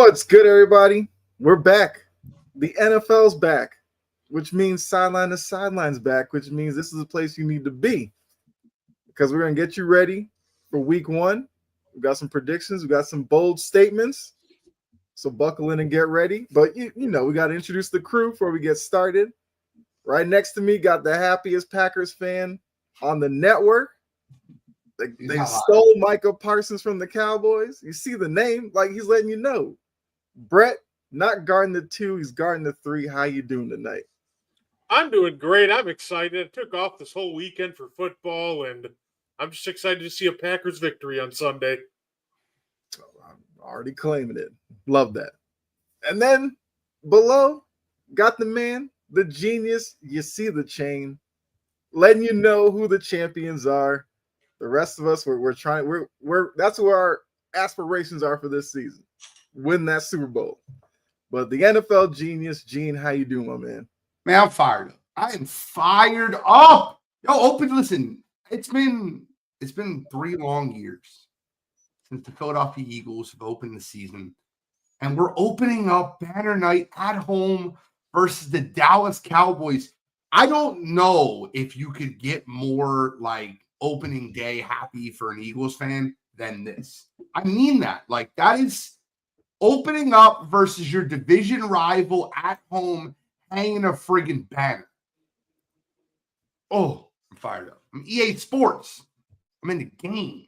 What's good, everybody? We're back. The NFL's back, which means Sideline to Sideline's back, which means this is the place you need to be because we're going to get you ready for week one. We've got some predictions. We've got some bold statements. So buckle in and get ready. But, you know, we got to introduce the crew before we get started. Right next to me, got the happiest Packers fan on the network. They stole Micah Parsons from the Cowboys. You see the name, like he's letting you know. Brett, not guarding the 2, he's guarding the 3. How you doing tonight? I'm doing great. I'm excited. I took off this whole weekend for football, and I'm just excited to see a Packers victory on Sunday. I'm already claiming it. Love that. And then below, got the man, the genius. You see the chain, letting you know who the champions are. The rest of us, we're trying. We're that's where our aspirations are for this season. Win that Super Bowl. But the NFL genius, Gene, how you doing, my man? Man, I'm fired up. I am fired up. Listen, it's been 3 long years since the Philadelphia Eagles have opened the season. And we're opening up banner night at home versus the Dallas Cowboys. I don't know if you could get more like opening day happy for an Eagles fan than this. I mean that. Like, that is opening up versus your division rival at home, hanging a friggin' banner. Oh, I'm fired up. I'm EA Sports. I'm in the game.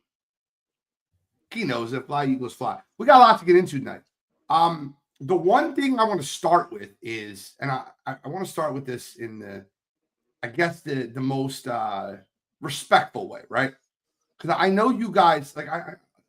He knows that fly Eagles fly. We got a lot to get into tonight. The one thing I want to start with is, and I want to start with this in the most respectful way, right? Because I know you guys, like,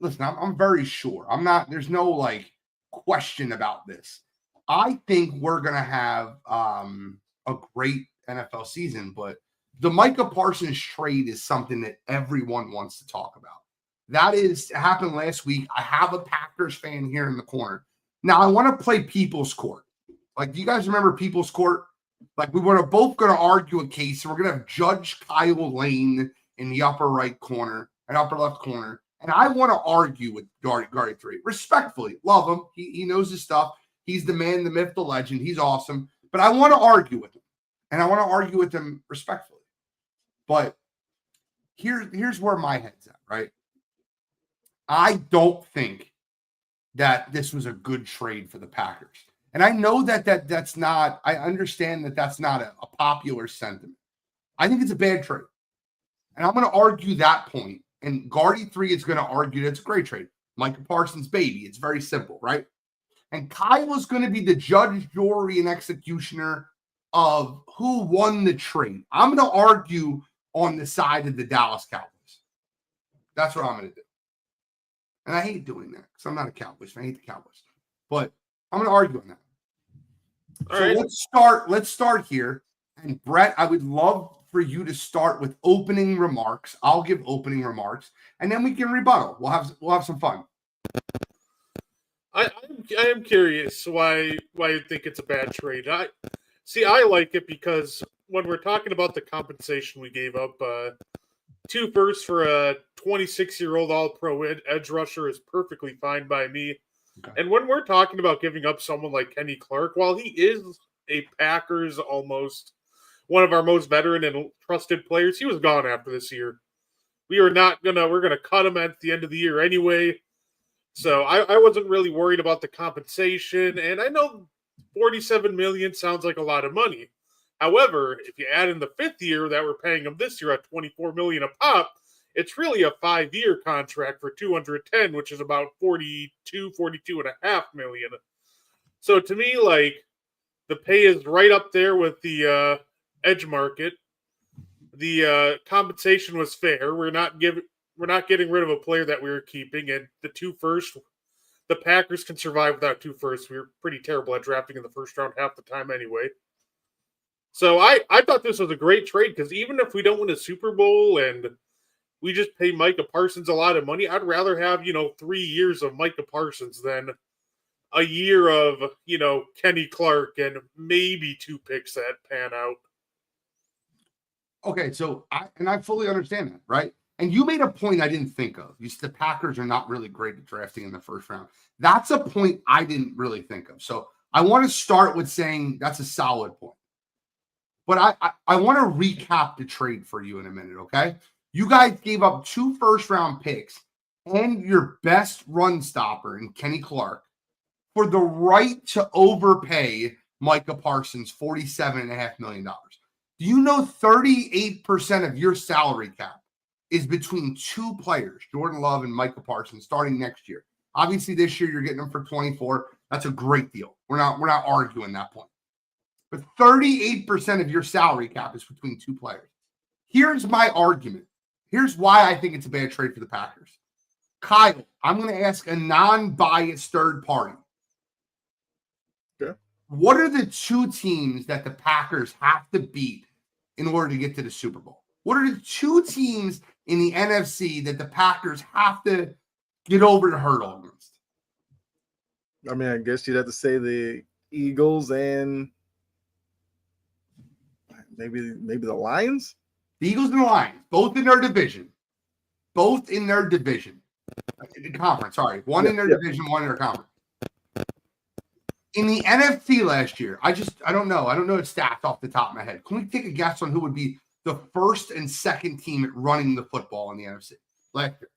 listen, I'm very sure. There's no like question about this. I think we're gonna have a great NFL season, but the Micah Parsons trade is something that everyone wants to talk about. That happened last week. I have a Packers fan here in the corner. Now I want to play People's Court. Like, do you guys remember People's Court? Like, we were both going to argue a case. And we're going to have Judge Kyle Lane in the upper right corner and upper left corner. And I want to argue with Guardy 3. Respectfully. Love him. He knows his stuff. He's the man, the myth, the legend. He's awesome. But I want to argue with him. And I want to argue with him respectfully. But here's where my head's at, right? I don't think that this was a good trade for the Packers. And I know that's not, I understand that that's not a popular sentiment. I think it's a bad trade. And I'm going to argue that point. And Guardy 3 is going to argue that it's a great trade. Micah Parsons' baby. It's very simple, right? And Kyle is going to be the judge, jury, and executioner of who won the trade. I'm going to argue on the side of the Dallas Cowboys. That's what I'm going to do. And I hate doing that because I'm not a Cowboys fan. I hate the Cowboys. But I'm going to argue on that. All so right. Let's start here. And Brett, I would love for you to start with opening remarks. I'll give opening remarks, and then we can rebuttal. We'll have some fun. I am curious why you think it's a bad trade. I like it because when we're talking about the compensation we gave up, 2 firsts for a 26-year-old All-Pro edge rusher is perfectly fine by me. Okay. And when we're talking about giving up someone like Kenny Clark, while he is a Packers almost one of our most veteran and trusted players, he was gone after this year. We're gonna cut him at the end of the year anyway. So I wasn't really worried about the compensation, and I know $47 million sounds like a lot of money. However, if you add in the 5th year that we're paying him this year at $24 million a pop, it's really a 5-year contract for $210, which is about $42 and a half million. So to me, like, the pay is right up there with the edge market. The compensation was fair. We're not getting rid of a player that we were keeping, and the 2 firsts, the Packers can survive without 2 firsts. We were pretty terrible at drafting in the first round half the time anyway. So I thought this was a great trade because even if we don't win a Super Bowl and we just pay Micah Parsons a lot of money, I'd rather have, 3 years of Micah Parsons than a year of, Kenny Clark and maybe 2 picks that pan out. Okay, so I fully understand that, right? And you made a point I didn't think of. You said the Packers are not really great at drafting in the first round. That's a point I didn't really think of. So I want to start with saying that's a solid point. But I want to recap the trade for you in a minute, okay? You guys gave up 2 first-round picks and your best run stopper in Kenny Clark for the right to overpay Micah Parsons $47.5 million. Do you know 38% of your salary cap is between 2 players, Jordan Love and Micah Parsons, starting next year? Obviously, this year you're getting them for 24. That's a great deal. We're not arguing that point. But 38% of your salary cap is between 2 players. Here's my argument. Here's why I think it's a bad trade for the Packers. Kyle, I'm going to ask a non-biased third party. Okay. What are the 2 teams that the Packers have to beat in order to get to the Super Bowl? What are the 2 teams in the NFC that the Packers have to get over the hurdle against? I mean, I guess you'd have to say the Eagles and maybe the Lions. The Eagles and the Lions, both in their division. Both in their division. Conference, sorry. One in their division, one in their conference. In the NFC last year, I don't know. I don't know its stats off the top of my head. Can we take a guess on who would be the first and second team at running the football in the NFC last year?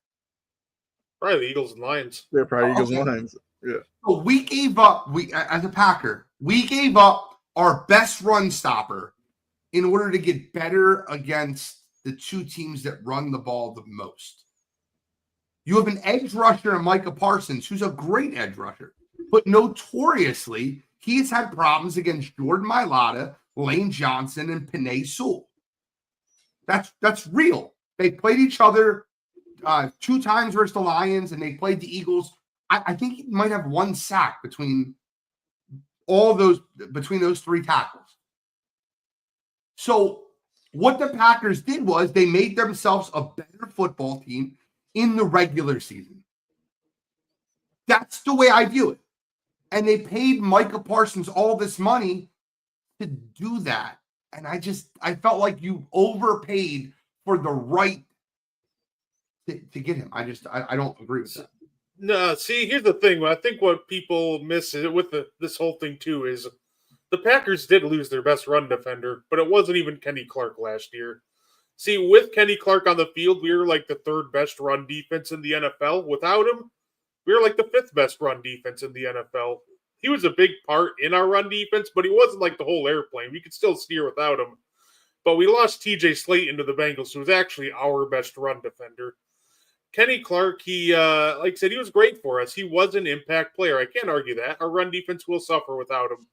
Probably the Eagles and Lions. They're probably Eagles and Lions. Yeah. So we gave up, as a Packer, we gave up our best run stopper in order to get better against the 2 teams that run the ball the most. You have an edge rusher in Micah Parsons, who's a great edge rusher, but notoriously, he's had problems against Jordan Mailata, Lane Johnson, and Penei Sewell. That's real. They played each other 2 times versus the Lions, and they played the Eagles. I think he might have 1 sack between those 3 tackles. So what the Packers did was they made themselves a better football team in the regular season. That's the way I view it. And they paid Micah Parsons all this money to do that. And I felt like you overpaid for the right to get him. I don't agree with that. No, see, here's the thing. I think what people miss with this whole thing too is the Packers did lose their best run defender, but it wasn't even Kenny Clark last year. See, with Kenny Clark on the field, we were like the 3rd best run defense in the NFL. Without him, we were like the 5th best run defense in the NFL. He was a big part in our run defense, but he wasn't like the whole airplane. We could still steer without him. But we lost TJ Slayton to the Bengals, who was actually our best run defender. Kenny Clark, he, like I said, he was great for us. He was an impact player. I can't argue that. Our run defense will suffer without him.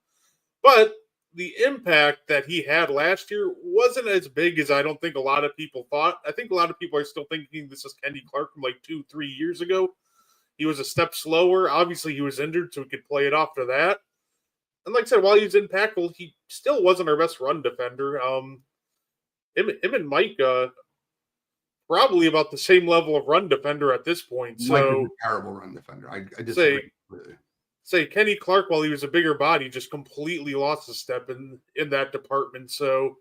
But the impact that he had last year wasn't as big as I don't think a lot of people thought. I think a lot of people are still thinking this is Kenny Clark from like 2-3 years ago. He was a step slower. Obviously, he was injured, so he could play it off to that. And like I said, while he was impactful, he still wasn't our best run defender. Him and Mike, probably about the same level of run defender at this point. Mike So is a terrible run defender. I disagree. Say Kenny Clark, while he was a bigger body, just completely lost a step in that department. So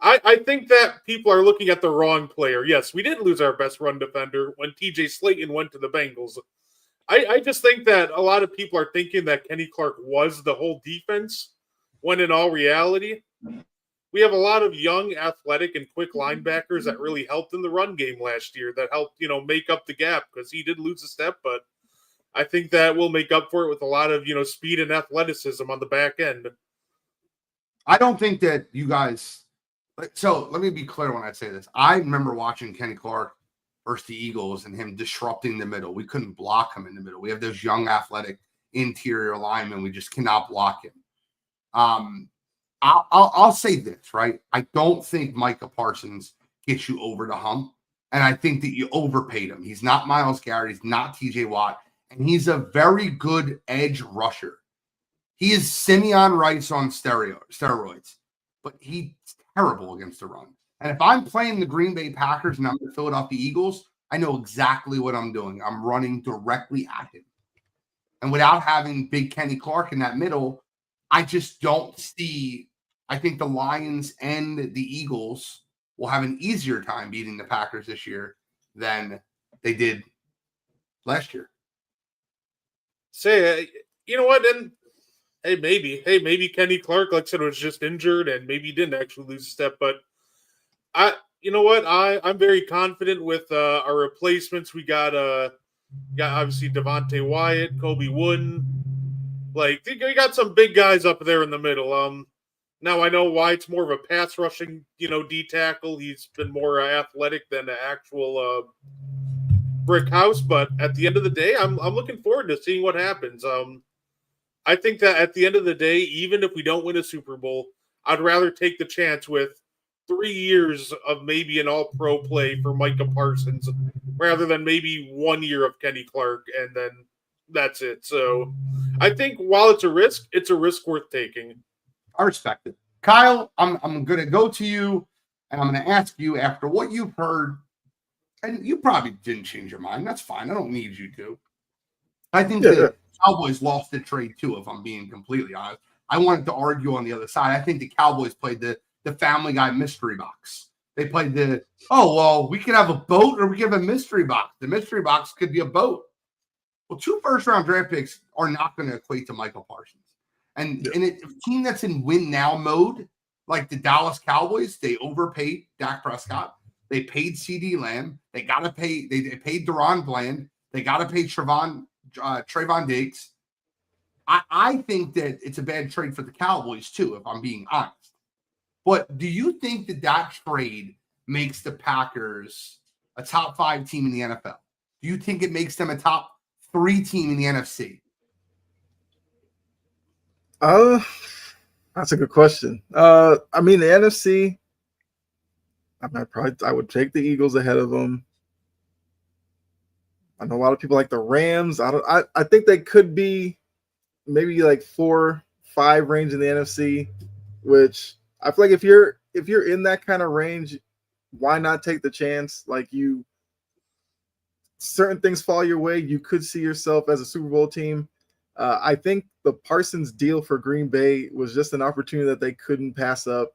I think that people are looking at the wrong player. Yes, we did lose our best run defender when TJ Slayton went to the Bengals. I just think that a lot of people are thinking that Kenny Clark was the whole defense, when in all reality, we have a lot of young, athletic, and quick linebackers that really helped in the run game last year, that helped, make up the gap, because he did lose a step, but I think that we'll make up for it with a lot of, speed and athleticism on the back end. I don't think that you guys – so let me be clear when I say this. I remember watching Kenny Clark versus the Eagles and him disrupting the middle. We couldn't block him in the middle. We have those young, athletic interior linemen. We just cannot block him. I'll say this, right? I don't think Micah Parsons gets you over the hump, and I think that you overpaid him. He's not Myles Garrett. He's not TJ Watt. And he's a very good edge rusher. He is Simeon Rice on steroids, but he's terrible against the run. And if I'm playing the Green Bay Packers and I'm the Philadelphia Eagles, I know exactly what I'm doing. I'm running directly at him. And without having big Kenny Clark in that middle, I just don't see – I think the Lions and the Eagles will have an easier time beating the Packers this year than they did last year. Say, you know what? And maybe Kenny Clark, like I said, was just injured, and maybe he didn't actually lose a step. But you know what? I'm very confident with our replacements. We got obviously Devontae Wyatt, Kobe Wooden. Like we got some big guys up there in the middle. Now I know Wyatt's more of a pass rushing, D tackle. He's been more athletic than an actual brick house. But at the end of the day, I'm looking forward to seeing what happens. I think that at the end of the day, even if we don't win a Super Bowl, I'd rather take the chance with 3 years of maybe an all-pro play for Micah Parsons rather than maybe 1 year of Kenny Clark and then that's it. So I think while it's a risk worth taking. I respect it. Kyle, I'm going to go to you, and I'm going to ask you after what you've heard, and you probably didn't change your mind. That's fine. I don't need you to. I think the Cowboys lost the trade too, if I'm being completely honest. I wanted to argue on the other side. I think the Cowboys played the Family Guy mystery box. They played we could have a boat or we could have a mystery box. The mystery box could be a boat. Well, 2 first-round draft picks are not going to equate to Michael Parsons. And a team that's in win-now mode, like the Dallas Cowboys, they overpaid Dak Prescott. They paid CD Lamb. They got to pay. They paid Deron Bland. They got to pay Trayvon Diggs. I think that it's a bad trade for the Cowboys too, if I'm being honest. But do you think that trade makes the Packers a top 5 team in the NFL? Do you think it makes them a top 3 team in the NFC? That's a good question. I mean, the NFC, I would take the Eagles ahead of them. I know a lot of people like the Rams. I think they could be maybe like 4-5 range in the NFC, which I feel like if you're in that kind of range, why not take the chance? Like certain things fall your way. You could see yourself as a Super Bowl team. I think the Parsons deal for Green Bay was just an opportunity that they couldn't pass up.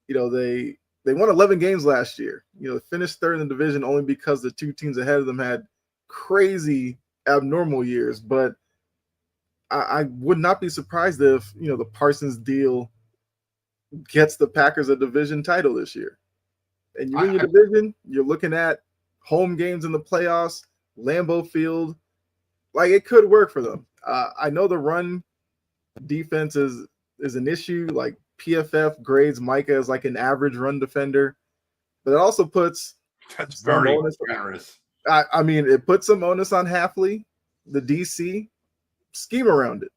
They won 11 games last year. They finished third in the division only because the 2 teams ahead of them had crazy abnormal years. But I would not be surprised if the Parsons deal gets the Packers a division title this year. And you win your division, you're looking at home games in the playoffs, Lambeau Field. Like, it could work for them. I know the run defense is an issue. Like, PFF grades Micah as like an average run defender, but it also puts that's very generous. I mean, it puts some onus on Hafley, the DC, scheme around it.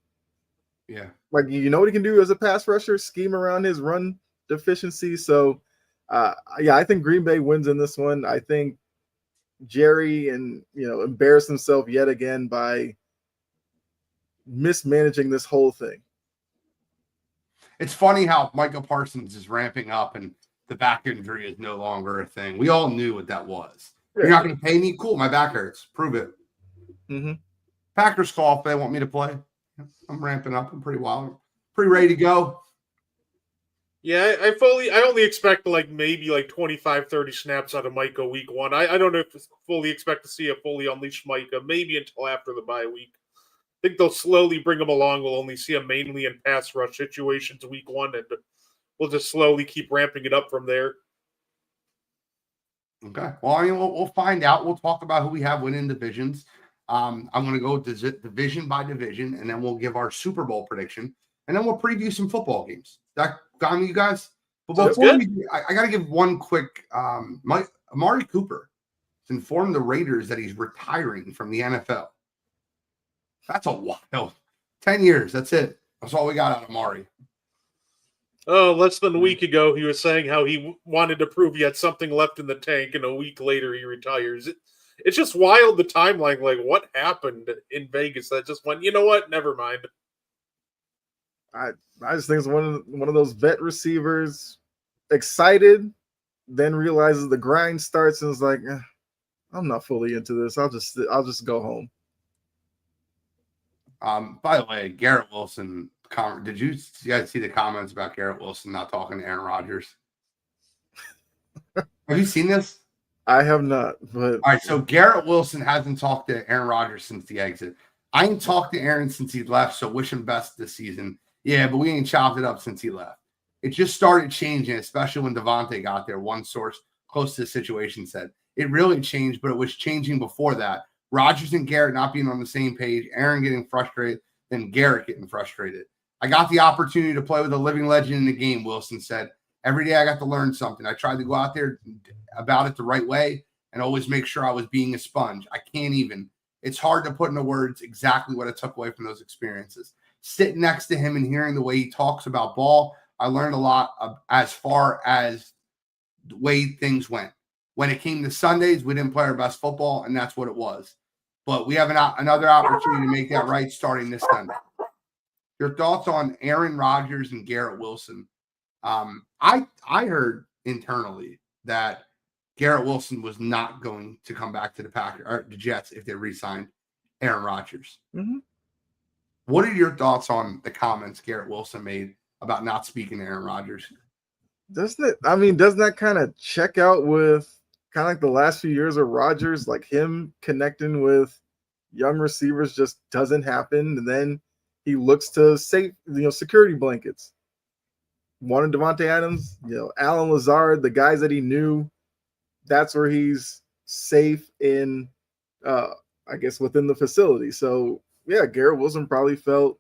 Yeah. Like, you know what he can do as a pass rusher, scheme around his run deficiency. So, I think Green Bay wins in this one. I think Jerry embarrassed himself yet again by mismanaging this whole thing. It's funny how Michael Parsons is ramping up and the back injury is no longer a thing. We all knew what that was. Yeah. You're not going to pay me? Cool. My back hurts. Prove it. Mm-hmm. Packers call if they want me to play. I'm ramping up. I'm pretty wild. Pretty ready to go. Yeah, I only expect maybe 25, 30 snaps out of Micah week 1. I don't know if I fully expect to see a fully unleashed Micah, maybe until after the bye week. I think they'll slowly bring him along. We'll only see him mainly in pass rush situations week 1, and we'll just slowly keep ramping it up from there. Okay. Well, I mean, we'll find out. We'll talk about who we have winning divisions. I'm going to go division by division, and then we'll give our Super Bowl prediction, and then we'll preview some football games. That got me, you guys? But before I got to give one quick Amari Cooper has informed the Raiders that he's retiring from the NFL. That's a while. 10 years. That's it. That's all we got out of Amari. Oh, less than a week ago, he was saying how he wanted to prove he had something left in the tank, and a week later he retires. It's just wild, the timeline. Like, what happened in Vegas that just went, you know what? Never mind. I just think it's one of those vet receivers, excited, then realizes the grind starts and is like, I'm not fully into this. I'll just go home. By the way, Garrett Wilson. Did you guys see the comments about Garrett Wilson not talking to Aaron Rodgers? Have you seen this? I have not, but All right, so Garrett Wilson hasn't talked to Aaron Rodgers since the exit. I ain't talked to Aaron since he left, so wish him best this season. Yeah, but we ain't chopped it up since he left. It just started changing, especially when Devontae got there. One source close to the situation said it really changed, but it was changing before that. Rodgers and Garrett not being on the same page, Aaron getting frustrated, then Garrett getting frustrated. I got the opportunity to play with a living legend in the game, Wilson said. Every day I got to learn something. I tried to go out there about it the right way and always make sure I was being a sponge. I can't even. It's hard to put into words exactly what I took away from those experiences. Sitting next to him and hearing the way he talks about ball, I learned a lot as far as the way things went. When it came to Sundays, we didn't play our best football, and that's what it was. But we have another opportunity to make that right starting this Sunday. Your thoughts on Aaron Rodgers and Garrett Wilson? I heard internally that Garrett Wilson was not going to come back to the Jets if they re-signed Aaron Rodgers. Mhm. What are your thoughts on the comments Garrett Wilson made about not speaking to Aaron Rodgers? doesn't that kind of check out with kind of like the last few years of Rodgers, like him connecting with young receivers just doesn't happen, and then he looks to security blankets. Wanted Devontae Adams, Alan Lazard, the guys that he knew. That's where he's safe in, I guess, within the facility. So yeah, Garrett Wilson probably felt,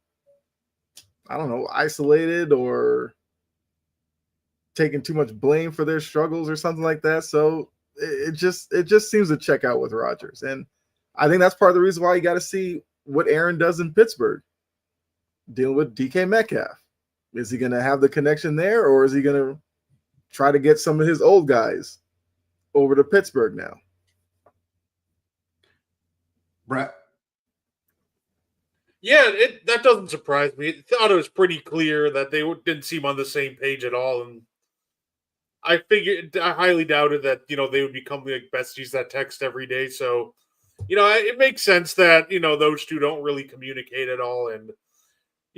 I don't know, isolated or taking too much blame for their struggles or something like that. So it just seems to check out with Rodgers. And I think that's part of the reason why you got to see what Aaron does in Pittsburgh, dealing with DK Metcalf. Is he going to have the connection there, or is he going to try to get some of his old guys over to Pittsburgh now? Brett? Yeah, that doesn't surprise me. I thought it was pretty clear that they didn't seem on the same page at all, and I highly doubted that they would become like besties that text every day. So, it makes sense that those two don't really communicate at all, and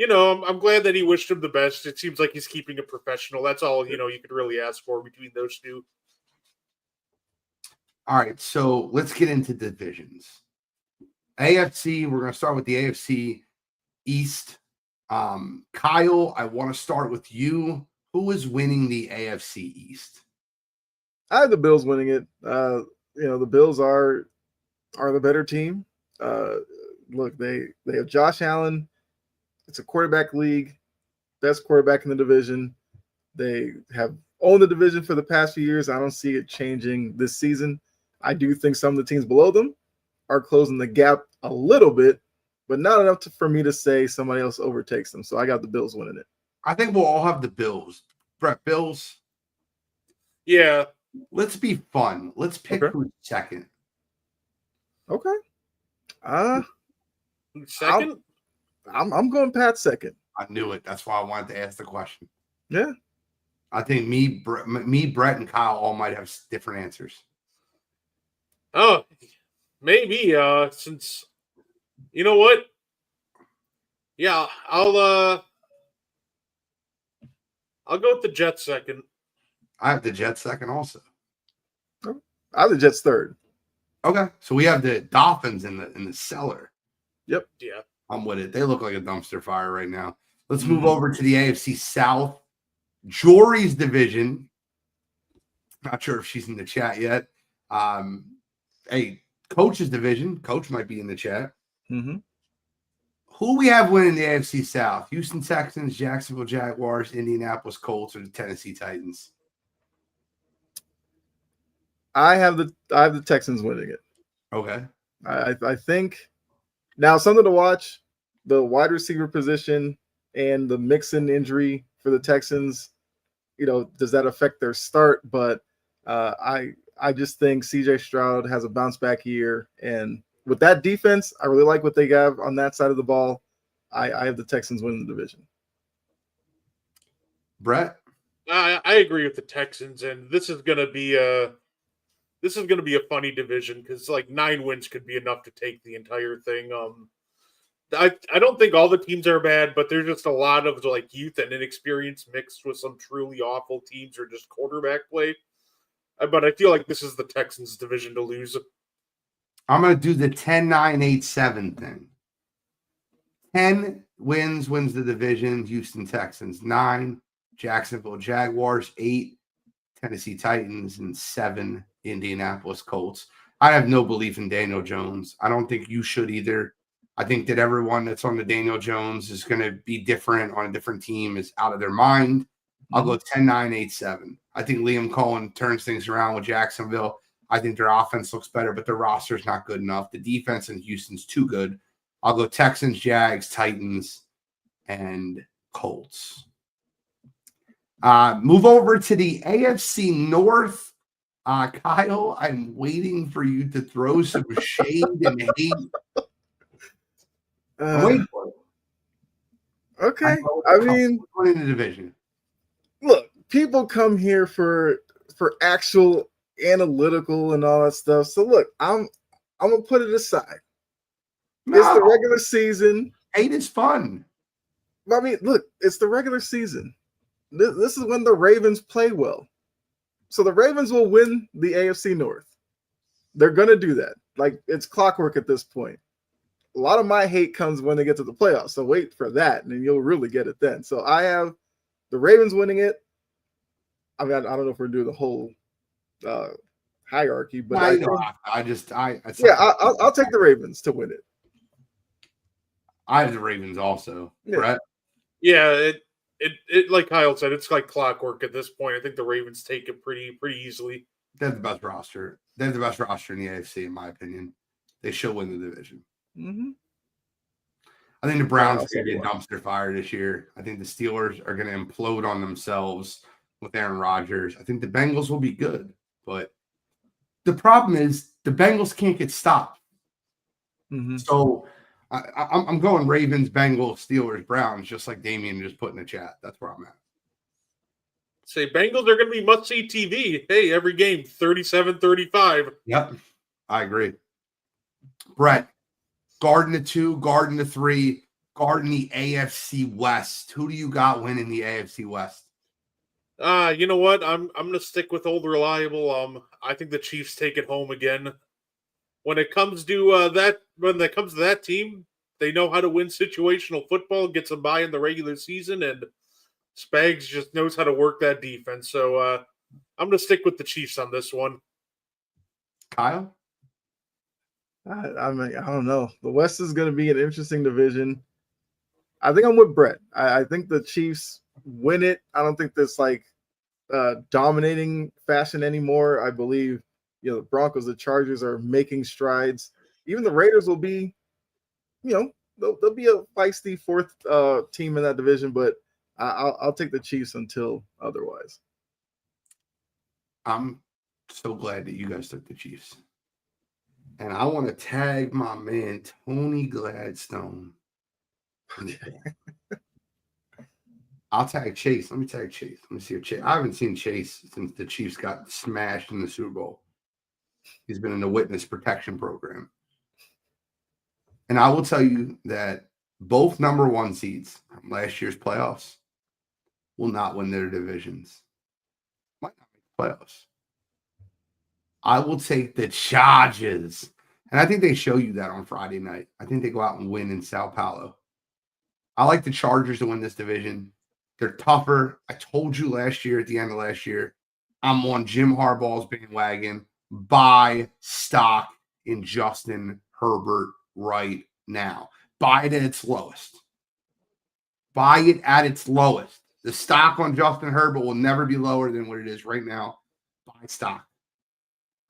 I'm glad that he wished him the best. It seems like he's keeping it professional. That's all you could really ask for between those two. All right, so let's get into divisions. AFC, we're going to start with the AFC East. Kyle, I want to start with you. Who is winning the AFC East? I have the Bills winning it. The Bills are the better team. Look, they have Josh Allen. It's a quarterback league, best quarterback in the division. They have owned the division for the past few years. I don't see it changing this season. I do think some of the teams below them are closing the gap a little bit, but not enough for me to say somebody else overtakes them. So I got the Bills winning it. I think we'll all have the Bills. Brett, Bills? Yeah. Let's be fun. Let's pick who's second. Okay. Second? I'm going Pat second. I knew it. That's why I wanted to ask the question. Yeah. I think me, Brett, and Kyle all might have different answers. Oh, maybe. Since you know what? Yeah, I'll go with the Jets second. I have the Jets second also. I have the Jets third. Okay, so we have the Dolphins in the cellar. Yep. Yeah. I'm with it. They look like a dumpster fire right now. Let's move over to the AFC South. Jory's division. Not sure if she's in the chat yet. Coach's division. Coach might be in the chat. Mm-hmm. Who we have winning the AFC South? Houston Texans, Jacksonville Jaguars, Indianapolis Colts, or the Tennessee Titans? I have the Texans winning it. Okay. I think now something to watch, the wide receiver position and the Mixon injury for the Texans. Does that affect their start? But I just think CJ Stroud has a bounce back year, and with that defense, I really like what they have on that side of the ball. I have the Texans winning the division. Brett? I agree with the Texans, and this is going to be a funny division because 9 wins could be enough to take the entire thing. I don't think all the teams are bad, but there's just a lot of youth and inexperience mixed with some truly awful teams or just quarterback play. but I feel like this is the Texans' division to lose. I'm going to do the 10-9-8-7 thing. 10 wins the division, Houston Texans. 9, Jacksonville Jaguars. 8, Tennessee Titans. And 7, Indianapolis Colts. I have no belief in Daniel Jones. I don't think you should either. I think that everyone that's on the Daniel Jones is going to be different on a different team is out of their mind. I'll go 10-9-8-7. I think Liam Cohen turns things around with Jacksonville. I think their offense looks better, but their roster is not good enough. The defense in Houston's too good. I'll go Texans, Jags, Titans, and Colts. Move over to the AFC North. Kyle, I'm waiting for you to throw some shade and hate. I'm waiting for it. Okay. I mean, in the division. Look, people come here for actual analytical and all that stuff. So look, I'm gonna put it aside. No, it's the regular season. Hate is fun. I mean, look, it's the regular season. This is when the Ravens play well. So the Ravens will win the AFC North. They're gonna do that. Like, it's clockwork at this point. A lot of my hate comes when they get to the playoffs. So wait for that, and then you'll really get it then. So I have the Ravens winning it. I mean, I don't know if we're doing the whole hierarchy, but I'll take the Ravens to win it. I have the Ravens also. Yeah. Brett? Yeah, it like Kyle said, it's like clockwork at this point. I think the Ravens take it pretty easily. They have the best roster. They have the best roster in the AFC, in my opinion. They should win the division. Mm-hmm. I think the Browns are going to be a dumpster fire this year. I think the Steelers are going to implode on themselves with Aaron Rodgers. I think the Bengals will be good, but the problem is the Bengals can't get stopped. Mm-hmm. So I'm going Ravens, Bengals, Steelers, Browns, just like Damien just put in the chat. That's where I'm at. Say Bengals are going to be must-see TV. Hey, every game, 37-35. Yep, I agree. Brett, Garden to 2, Garden to 3, Garden the AFC West. Who do you got winning the AFC West? You know what? I'm going to stick with old reliable. I think the Chiefs take it home again. When it comes to that team, they know how to win situational football, get some by in the regular season, and Spags just knows how to work that defense. So I'm going to stick with the Chiefs on this one. Kyle? I mean, I don't know. The West is going to be an interesting division. I think I'm with Brett. I think the Chiefs win it. I don't think this dominating fashion anymore. I believe the Broncos, the Chargers are making strides. Even the Raiders will be, they'll be a feisty fourth team in that division. But I'll take the Chiefs until otherwise. I'm so glad that you guys took the Chiefs. And I want to tag my man, Tony Gladstone. I'll tag Chase. Let me tag Chase. Let me see if Chase. I haven't seen Chase since the Chiefs got smashed in the Super Bowl. He's been in the witness protection program. And I will tell you that both number 1 seeds from last year's playoffs will not win their divisions. Might not make the playoffs. I will take the Chargers. And I think they show you that on Friday night. I think they go out and win in Sao Paulo. I like the Chargers to win this division. They're tougher. I told you last year, at the end of last year, I'm on Jim Harbaugh's bandwagon. Buy stock in Justin Herbert right now. Buy it at its lowest. Buy it at its lowest. The stock on Justin Herbert will never be lower than what it is right now. Buy stock.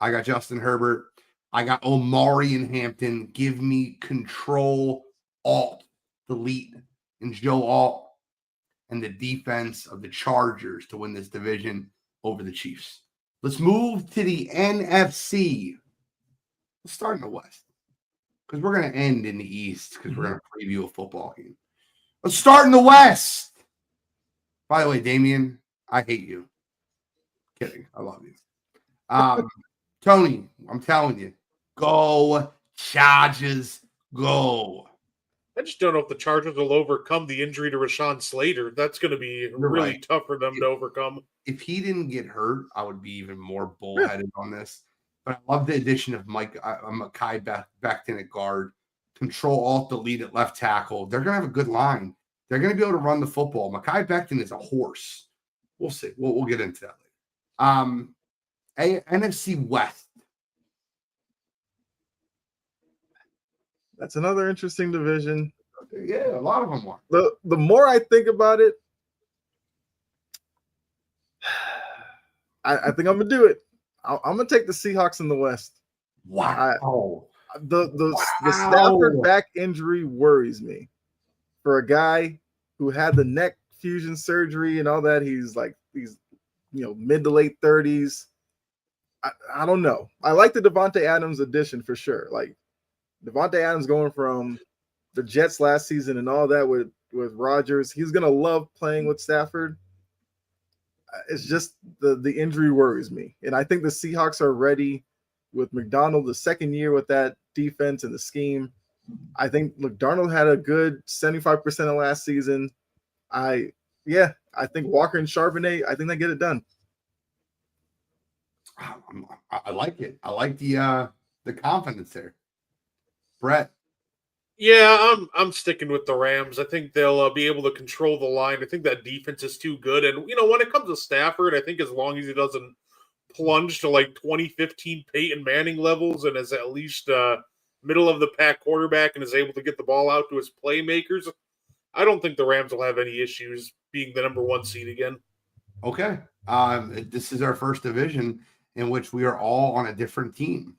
I got Justin Herbert. I got Omari in Hampton. Give me control, alt, delete, and Joe Alt and the defense of the Chargers to win this division over the Chiefs. Let's move to the NFC. Let's start in the West because we're going to end in the East because we're going to preview a football game. Let's start in the West. By the way, Damien, I hate you. Kidding. I love you. Tony, I'm telling you, go Chargers, go. I just don't know if the Chargers will overcome the injury to Rashawn Slater. That's going to be really tough for them to overcome. If he didn't get hurt, I would be even more bullheaded on this. But I love the addition of Mekhi Becton at guard, Control Alt Delete at left tackle. They're going to have a good line. They're going to be able to run the football. Mekhi Becton is a horse. We'll see. We'll get into that later. NFC West. That's another interesting division. Yeah, a lot of them are. The more I think about it, I think I'm gonna do it. I'm gonna take the Seahawks in the West. Wow. The Stafford back injury worries me. For a guy who had the neck fusion surgery and all that, he's mid to late 30s. I don't know. I like the Devontae Adams addition for sure. Like Devontae Adams going from the Jets last season and all that with Rodgers, he's gonna love playing with Stafford. It's just the injury worries me, and I think the Seahawks are ready with McDonald the second year with that defense and the scheme. I think Darnold had a good 75% of last season. I think Walker and Charbonnet, I think they get it done. I like it. I like the confidence there. Brett. Yeah, I'm sticking with the Rams. I think they'll be able to control the line. I think that defense is too good. And, when it comes to Stafford, I think as long as he doesn't plunge to like 2015 Peyton Manning levels and is at least middle of the pack quarterback and is able to get the ball out to his playmakers, I don't think the Rams will have any issues being the number 1 seed again. Okay. This is our first division in which we are all on a different team.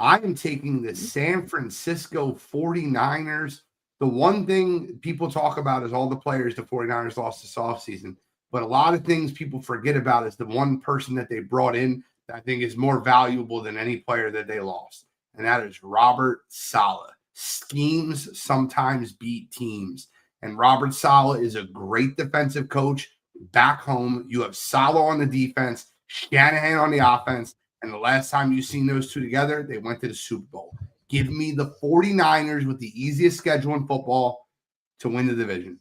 I am taking the San Francisco 49ers. The one thing people talk about is all the players the 49ers lost this offseason. But a lot of things people forget about is the one person that they brought in that I think is more valuable than any player that they lost. And that is Robert Saleh. Schemes sometimes beat teams. And Robert Saleh is a great defensive coach. Back home, you have Saleh on the defense, Shanahan on the offense. And the last time you've seen those two together, they went to the Super Bowl. Give me the 49ers with the easiest schedule in football to win the division.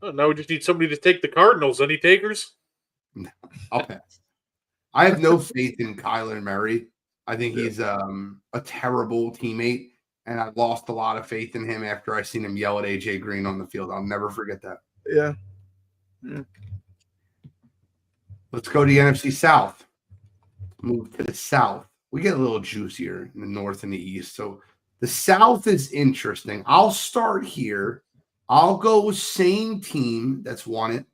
Oh, now we just need somebody to take the Cardinals. Any takers? No, I'll pass. I have no faith in Kyler Murray. I think he's a terrible teammate, and I lost a lot of faith in him after I seen him yell at AJ Green on the field. I'll never forget that. Yeah. Let's go to the NFC South. Move to the South. We get a little juicier in the North and the East. So the South is interesting. I'll start here. I'll go with same team that's won it.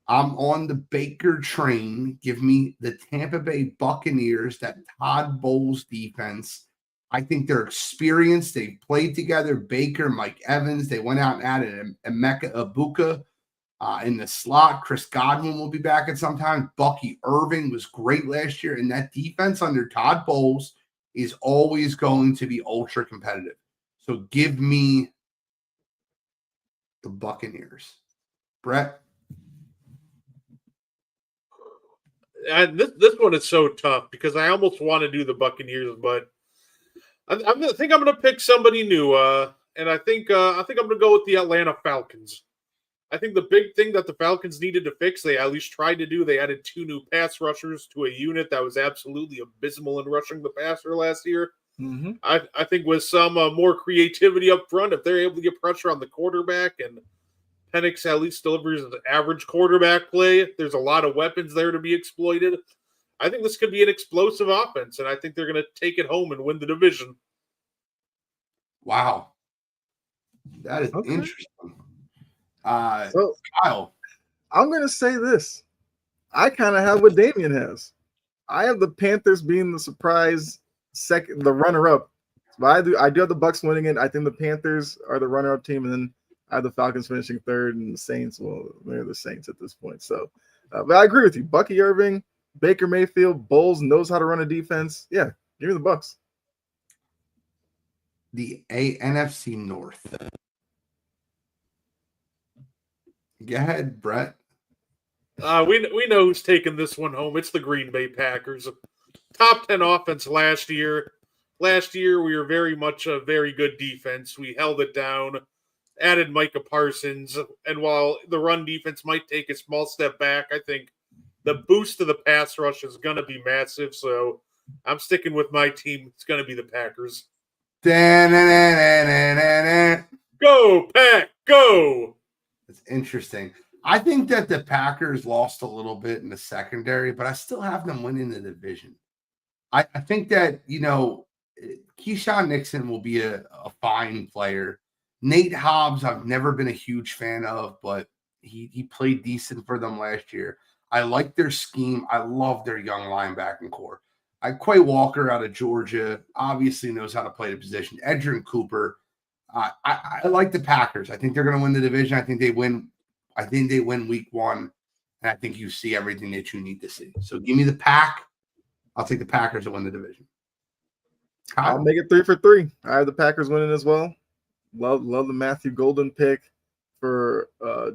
I'm on the Baker train. Give me the Tampa Bay Buccaneers, that Todd Bowles defense. I think they're experienced. They played together. Baker, Mike Evans. They went out and added Emeka Ibuka. In the slot, Chris Godwin will be back at some time. Bucky Irving was great last year, and that defense under Todd Bowles is always going to be ultra competitive. So give me the Buccaneers. Brett? This one is so tough because I almost want to do the Buccaneers, but I think I'm going to pick somebody new, and I think I'm going to go with the Atlanta Falcons. I think the big thing that the Falcons needed to fix, they at least tried to do, they added 2 new pass rushers to a unit that was absolutely abysmal in rushing the passer last year. Mm-hmm. I think with some more creativity up front, if they're able to get pressure on the quarterback and Penix at least delivers an average quarterback play, there's a lot of weapons there to be exploited. I think this could be an explosive offense, and I think they're going to take it home and win the division. Wow. That is interesting. So, Kyle. I'm going to say this. I kind of have what Damian has. I have the Panthers being the surprise second, the runner-up. But I do have the Bucs winning it. I think the Panthers are the runner-up team, and then I have the Falcons finishing third, and the Saints, well, they're the Saints at this point. So, but I agree with you. Bucky Irving, Baker Mayfield, Bowles knows how to run a defense. Yeah, give me the Bucs. The NFC North. Go ahead, Brett. We know who's taking this one home. It's the Green Bay Packers. Top 10 offense last year. last year we were very much a very good defense. We held it down, added Micah Parsons, and while the run defense might take a small step back, I think the boost to the pass rush is going to be massive. So I'm sticking with my team. It's going to be the Packers. Go, Pack, go! It's interesting. I think that the Packers lost a little bit in the secondary, but I still have them winning the division. I think that, Keyshawn Nixon will be a fine player. Nate Hobbs, I've never been a huge fan of, but he played decent for them last year. I like their scheme. I love their young linebacking core. Quay Walker out of Georgia obviously knows how to play the position. Edgerrin Cooper. I like the Packers. I think they're going to win the division. I think they win week 1. And I think you see everything that you need to see. So give me the Pack. I'll take the Packers to win the division. Kyle? I'll make it 3 for 3. I have the Packers winning as well. Love the Matthew Golden pick for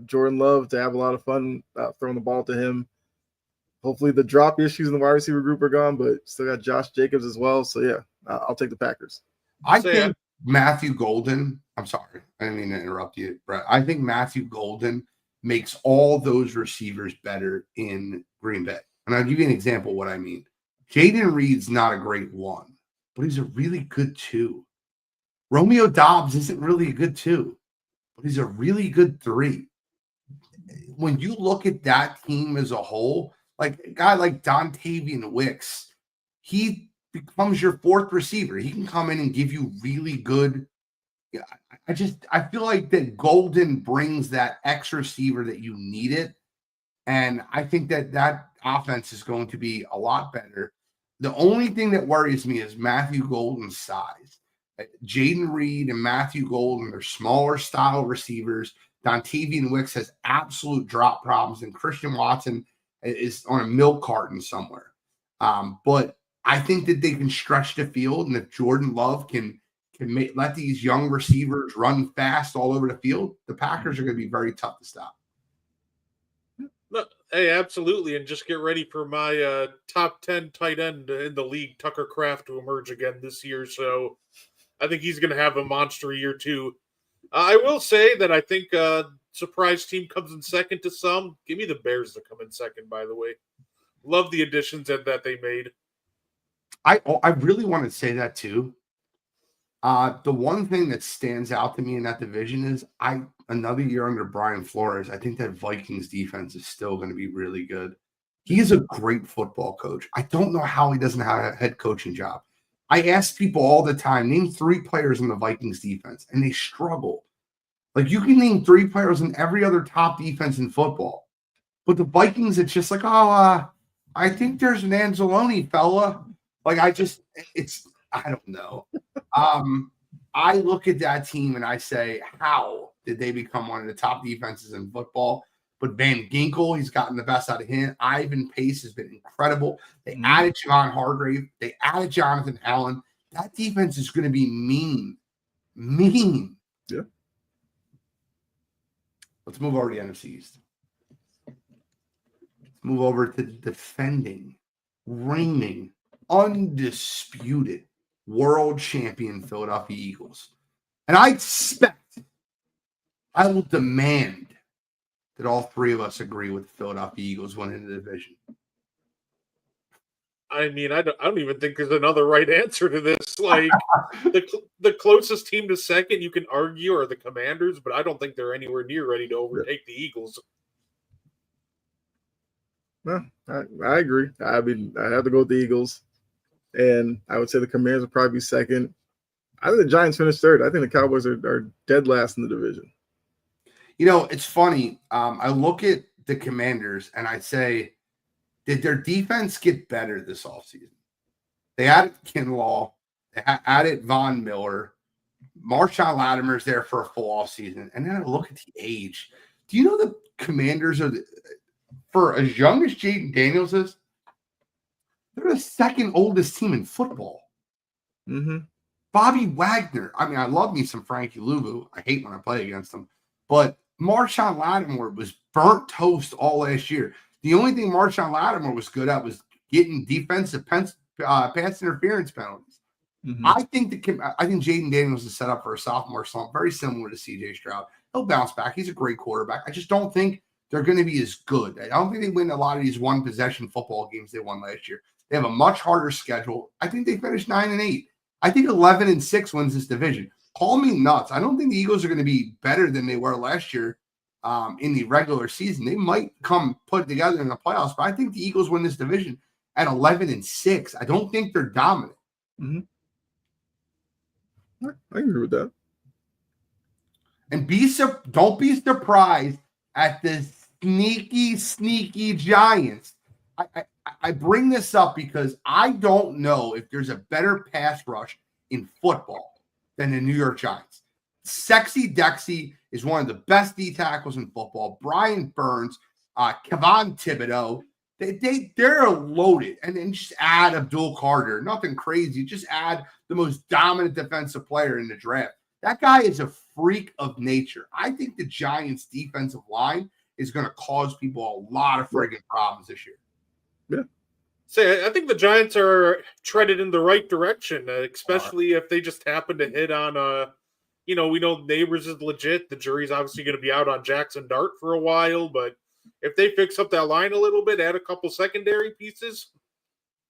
Jordan Love to have a lot of fun throwing the ball to him. Hopefully the drop issues in the wide receiver group are gone, but still got Josh Jacobs as well. So, yeah, I'll take the Packers. I think Matthew Golden – I'm sorry. I didn't mean to interrupt you, Brett. I think Matthew Golden makes all those receivers better in Green Bay. And I'll give you an example of what I mean. Jaden Reed's not a great 1, but he's a really good 2. Romeo Doubs isn't really a good 2, but he's a really good 3. When you look at that team as a whole, like a guy like Dontavian Wicks, he becomes your 4th receiver. He can come in and give you really good. I feel like that Golden brings that X receiver that you needed. And I think that offense is going to be a lot better. The only thing that worries me is Matthew Golden's size. Jaden Reed and Matthew Golden are smaller style receivers. Dontavian Wicks has absolute drop problems, and Christian Watson is on a milk carton somewhere. But I think that they can stretch the field, and if Jordan Love can let these young receivers run fast all over the field, the Packers are going to be very tough to stop. Hey, absolutely, and just get ready for my top 10 tight end in the league, Tucker Kraft, to emerge again this year. So I think he's going to have a monster year too. I will say that I think surprise team comes in second to some. Give me the Bears to come in second, by the way. Love the additions that they made. I really want to say that too. The one thing that stands out to me in that division is another year under Brian Flores, I think that Vikings defense is still going to be really good. He is a great football coach. I don't know how he doesn't have a head coaching job. I ask people all the time, name 3 players in the Vikings defense, and they struggle. Like, you can name 3 players in every other top defense in football. But the Vikings, it's just like, I think there's an Anzalone fella. Like, I don't know. I look at that team and I say, how did they become one of the top defenses in football? But Van Ginkel, he's gotten the best out of him. Ivan Pace has been incredible. They added Javon Hargrave. They added Jonathan Allen. That defense is going to be mean. Mean. Yeah. Let's move over to the NFC East. Let's move over to the defending, reigning, undisputed world champion Philadelphia Eagles. And I will demand that all 3 of us agree with the Philadelphia Eagles winning the division. I mean, I don't even think there's another right answer to this. Like, the closest team to second you can argue are the Commanders, but I don't think they're anywhere near ready to overtake the Eagles. No, I agree. I mean, I have to go with the Eagles, and I would say the Commanders would probably be second. I think the Giants finished third. I think the Cowboys are dead last in the division. You know, it's funny. I look at the Commanders and I say, did their defense get better this offseason? They added Kinlaw. They added Von Miller. Marshawn Latimer's there for a full offseason. And then I look at the age. Do you know the Commanders are, for as young as Jaden Daniels is, they're the second oldest team in football. Mm-hmm. Bobby Wagner. I mean, I love me some Frankie Louvu. I hate when I play against him. But Marshawn Lattimore was burnt toast all last year. The only thing Marshawn Lattimore was good at was getting defensive pass interference penalties. Mhm. I think Jaden Daniels is set up for a sophomore slump, very similar to CJ Stroud. He'll bounce back. He's a great quarterback. I just don't think they're going to be as good. I don't think they win a lot of these one possession football games they won last year. They have a much harder schedule. I think they finished 9-8. I think 11-6 wins this division. Call me nuts. I don't think the Eagles are going to be better than they were last year in the regular season. They might come put together in the playoffs, but I think the Eagles win this division at 11-6. I don't think they're dominant. Mm-hmm. I agree with that. And don't be surprised at the sneaky Giants. I bring this up because I don't know if there's a better pass rush in football than the New York Giants. Sexy Dexy is one of the best D tackles in football. Brian Burns, Kevon Thibodeau, they're loaded. And then just add Abdul Carter. Nothing crazy. Just add the most dominant defensive player in the draft. That guy is a freak of nature. I think the Giants' defensive line is going to cause people a lot of friggin' problems this year. Yeah. I think the Giants are treaded in the right direction, especially if they just happen to hit on we know Neighbors is legit. The jury's obviously going to be out on Jackson Dart for a while, but if they fix up that line a little bit, add a couple secondary pieces,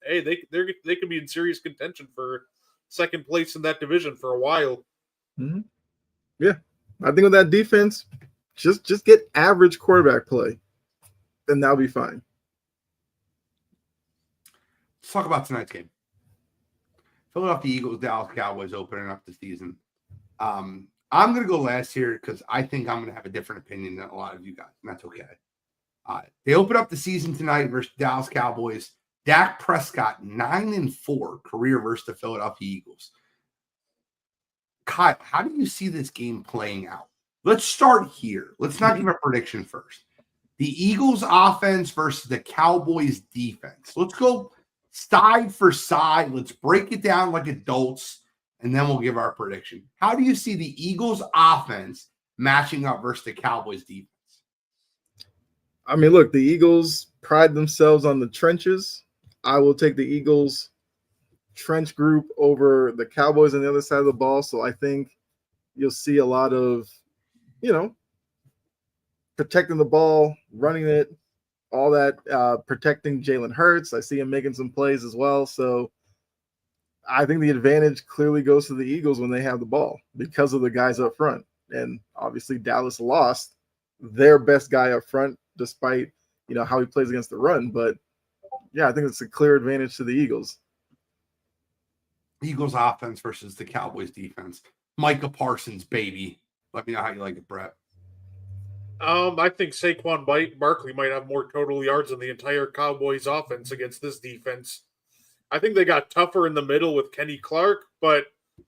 hey, they could be in serious contention for second place in that division for a while. Mm-hmm. Yeah, I think with that defense, just get average quarterback play, and that'll be fine. Let's talk about tonight's game. Philadelphia Eagles, Dallas Cowboys opening up the season. I'm going to go last here because I think I'm going to have a different opinion than a lot of you guys, and that's okay. They open up the season tonight versus Dallas Cowboys. Dak Prescott, 9-4 career versus the Philadelphia Eagles. Kyle, how do you see this game playing out? Let's start here. Let's not give a prediction first. The Eagles offense versus the Cowboys defense. Let's go side for side. Let's break it down like adults, and then we'll give our prediction. How do you see the Eagles offense matching up versus the Cowboys defense? I mean, look, the Eagles pride themselves on the trenches. I will take the Eagles trench group over the Cowboys on the other side of the ball. So I think you'll see a lot of, protecting the ball, running it, all that, protecting Jalen Hurts. I see him making some plays as well. So I think the advantage clearly goes to the Eagles when they have the ball because of the guys up front. And obviously Dallas lost their best guy up front, despite, how he plays against the run. But yeah, I think it's a clear advantage to the Eagles. Eagles offense versus the Cowboys defense. Micah Parsons, baby. Let me know how you like it, Brett. I think Saquon Barkley might have more total yards than the entire Cowboys offense against this defense. I think they got tougher in the middle with Kenny Clark, but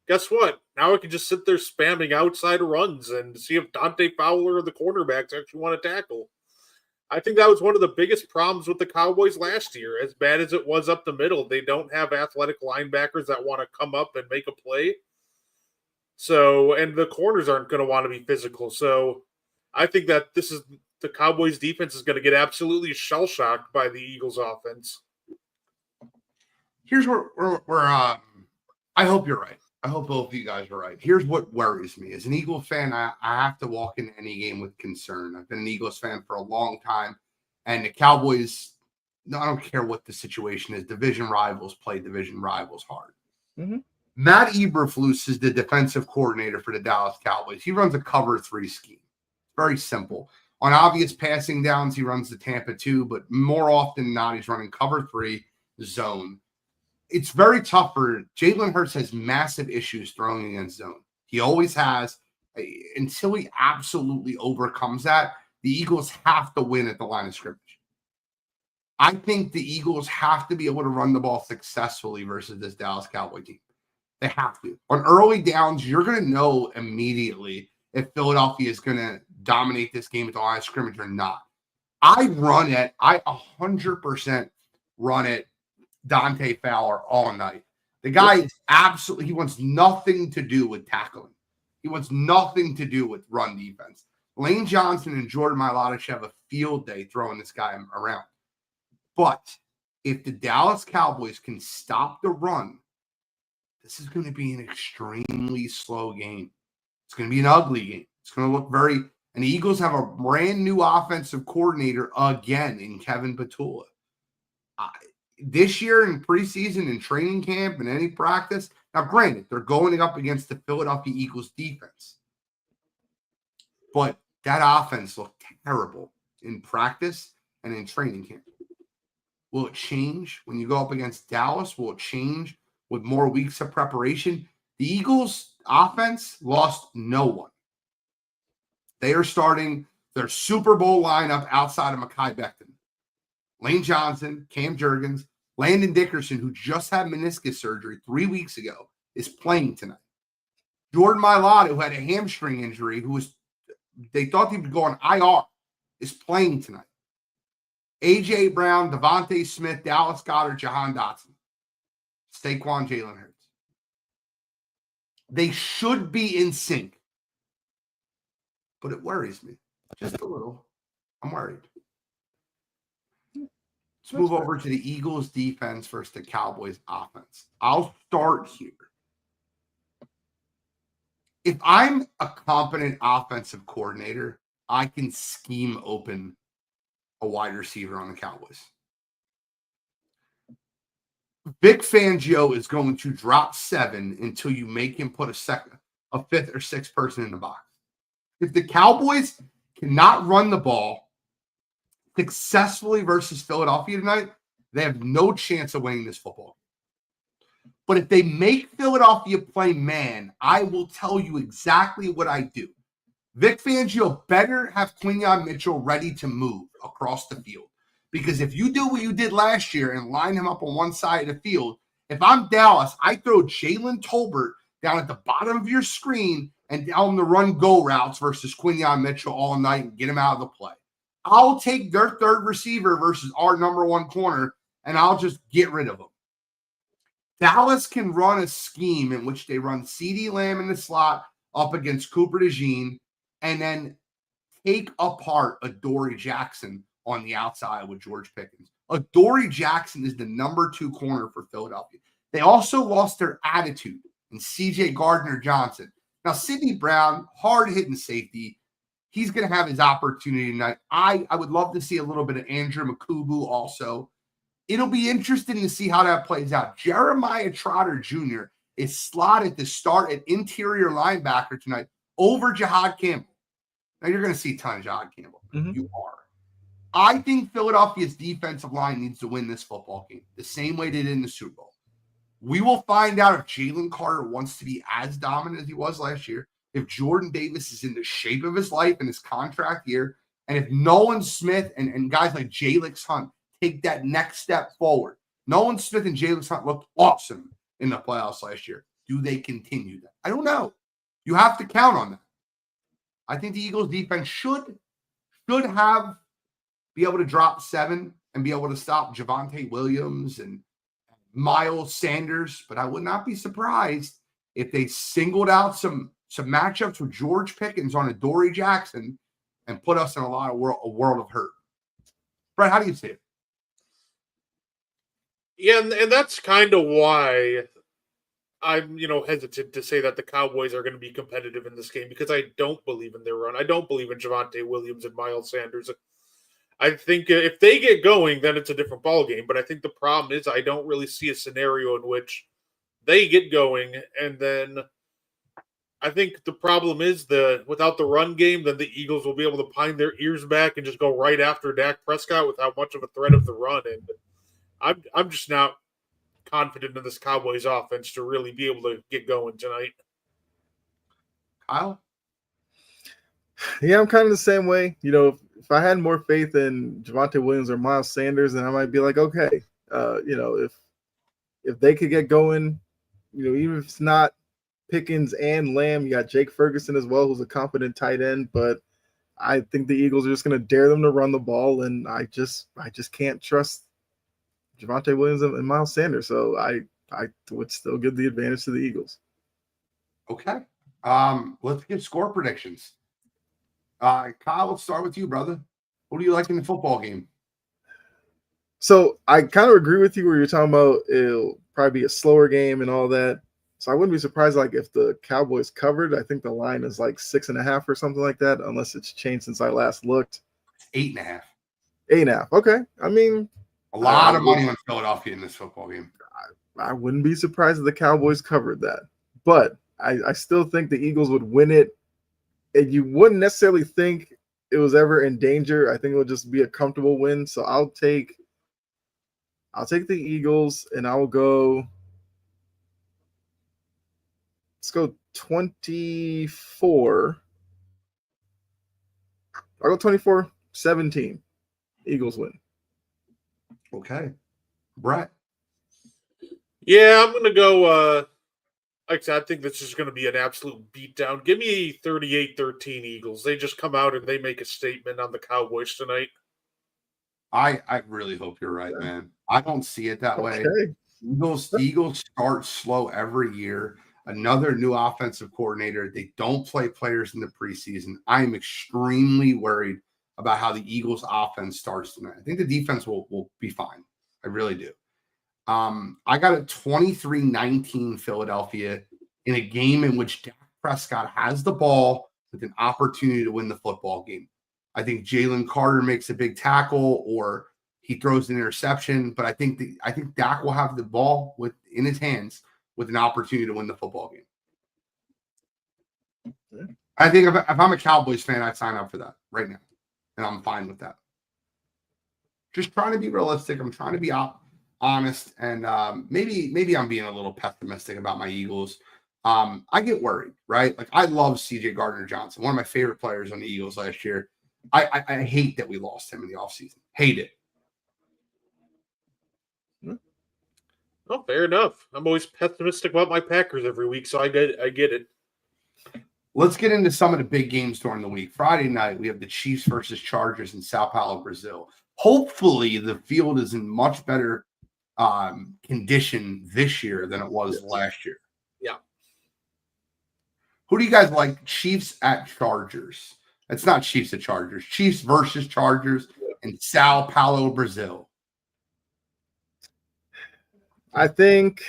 guess what? Now I can just sit there spamming outside runs and see if Dante Fowler or the cornerbacks actually want to tackle. I think that was one of the biggest problems with the Cowboys last year. As bad as it was up the middle, they don't have athletic linebackers that want to come up and make a play. So, and the corners aren't going to want to be physical. So I think that the Cowboys defense is going to get absolutely shell-shocked by the Eagles offense. Here's where I hope you're right. I hope both of you guys are right. Here's what worries me. As an Eagles fan, I have to walk into any game with concern. I've been an Eagles fan for a long time, and the Cowboys, I don't care what the situation is, division rivals play division rivals hard. Mm-hmm. Matt Eberflus is the defensive coordinator for the Dallas Cowboys. He runs a cover 3 scheme. Very simple. On obvious passing downs, he runs the Tampa 2, but more often than not, he's running cover 3 zone. It's very tough for Jalen Hurts. Has massive issues throwing against zone. He always has. Until he absolutely overcomes that, the Eagles have to win at the line of scrimmage. I think the Eagles have to be able to run the ball successfully versus this Dallas Cowboy team. They have to. On early downs, you're going to know immediately if Philadelphia is going to dominate this game at the line of scrimmage or not. I 100% run it Dante Fowler all night. The guy is absolutely, he wants nothing to do with tackling. He wants nothing to do with run defense. Lane Johnson and Jordan Mailata should have a field day throwing this guy around. But if the Dallas Cowboys can stop the run, this is going to be an extremely slow game. It's going to be an ugly game. It's going to look very – and the Eagles have a brand new offensive coordinator again in Kevin Patula. This year in preseason and training camp and any practice – now, granted, they're going up against the Philadelphia Eagles defense. But that offense looked terrible in practice and in training camp. Will it change when you go up against Dallas? Will it change with more weeks of preparation? The Eagles' offense lost no one. They are starting their Super Bowl lineup outside of Mekhi Becton. Lane Johnson, Cam Jurgens, Landon Dickerson, who just had meniscus surgery 3 weeks ago, is playing tonight. Jordan Mailata, who had a hamstring injury, they thought he would go on IR, is playing tonight. A.J. Brown, Devontae Smith, Dallas Goedert, Jahan Dotson, Saquon, Jalen Hurts. They should be in sync. But it worries me just a little. I'm worried. Let's move over to the Eagles defense versus the Cowboys offense. I'll start here. If I'm a competent offensive coordinator, I can scheme open a wide receiver on the Cowboys. Vic Fangio is going to drop 7 until you make him put a 5th or 6th person in the box. If the Cowboys cannot run the ball successfully versus Philadelphia tonight, they have no chance of winning this football. But if they make Philadelphia play man, I will tell you exactly what I do. Vic Fangio better have Quinyon Mitchell ready to move across the field. Because if you do what you did last year and line him up on one side of the field, if I'm Dallas, I throw Jalen Tolbert down at the bottom of your screen and down the run-go routes versus Quinyon Mitchell all night and get him out of the play. I'll take their third receiver versus our number 1 corner, and I'll just get rid of him. Dallas can run a scheme in which they run CeeDee Lamb in the slot up against Cooper DeJean and then take apart Adoree Jackson on the outside with George Pickens. Adoree Jackson is the number 2 corner for Philadelphia. They also lost their attitude in C.J. Gardner-Johnson. Now, Sidney Brown, hard-hitting safety, he's going to have his opportunity tonight. I would love to see a little bit of Andrew Makubu also. It'll be interesting to see how that plays out. Jeremiah Trotter Jr. is slotted to start at interior linebacker tonight over Jahad Campbell. Now, you're going to see a ton of Jahad Campbell. Mm-hmm. You are. I think Philadelphia's defensive line needs to win this football game the same way they did in the Super Bowl. We will find out if Jalen Carter wants to be as dominant as he was last year, if Jordan Davis is in the shape of his life in his contract year, and if Nolan Smith and guys like Jalix Hunt take that next step forward. Nolan Smith and Jalix Hunt looked awesome in the playoffs last year. Do they continue that? I don't know. You have to count on that. I think the Eagles defense should be able to drop 7 and be able to stop Javonte Williams and Miles Sanders, but I would not be surprised if they singled out some matchups with George Pickens on Adoree Jackson and put us in a world of hurt. Brett, how do you see it? Yeah, and that's kind of why I'm, hesitant to say that the Cowboys are going to be competitive in this game, because I don't believe in their run. I don't believe in Javonte Williams and Miles Sanders. I think if they get going, then it's a different ballgame. But I think the problem is I don't really see a scenario in which they get going, and then I think the problem is without the run game, then the Eagles will be able to pine their ears back and just go right after Dak Prescott without much of a threat of the run. And I'm just not confident in this Cowboys offense to really be able to get going tonight. Kyle? Yeah, I'm kind of the same way. If I had more faith in Javonte Williams or Miles Sanders, then I might be like, okay, if they could get going, even if it's not Pickens and Lamb, you got Jake Ferguson as well, who's a competent tight end. But I think the Eagles are just going to dare them to run the ball, and I just can't trust Javonte Williams and Miles Sanders. So I would still give the advantage to the Eagles. Okay. Let's give score predictions. Kyle, let's start with you, brother. What do you like in the football game? So I kind of agree with you where you're talking about it'll probably be a slower game and all that. So I wouldn't be surprised like if the Cowboys covered. I think the line is like 6.5 or something like that, unless it's changed since I last looked. 8.5. 8.5. Okay. I mean, a lot of money on Philadelphia in this football game. I wouldn't be surprised if the Cowboys covered that, but I still think the Eagles would win it. And you wouldn't necessarily think it was ever in danger. I think it would just be a comfortable win. So I'll take the Eagles, and I'll go. Let's go 24. I'll go 24-17. Eagles win. Okay. Brett. Yeah, I'm going to go. Like I said, I think this is going to be an absolute beatdown. Give me 38-13 Eagles. They just come out and they make a statement on the Cowboys tonight. I really hope you're right, man. I don't see it that way. Eagles start slow every year. Another new offensive coordinator. They don't play players in the preseason. I am extremely worried about how the Eagles offense starts tonight. I think the defense will be fine. I really do. I got a 23-19 Philadelphia in a game in which Dak Prescott has the ball with an opportunity to win the football game. I think Jalen Carter makes a big tackle or he throws an interception, but I think Dak will have the ball in his hands with an opportunity to win the football game. Yeah. I think if I'm a Cowboys fan, I'd sign up for that right now, and I'm fine with that. Just trying to be realistic. I'm trying to be honest, and maybe I'm being a little pessimistic about my Eagles. I get worried, right? Like I love C.J. Gardner-Johnson, one of my favorite players on the Eagles last year. I hate that we lost him in the offseason. Hate it. Oh, fair enough. I'm always pessimistic about my Packers every week, so I get it. Let's get into some of the big games during the week. Friday night, we have the Chiefs versus Chargers in Sao Paulo, Brazil. Hopefully, the field is in much better condition this year than it was last year. Yeah. Who do you guys like? Chiefs at Chargers. It's not Chiefs at Chargers. Chiefs versus Chargers in Sao Paulo, Brazil. I think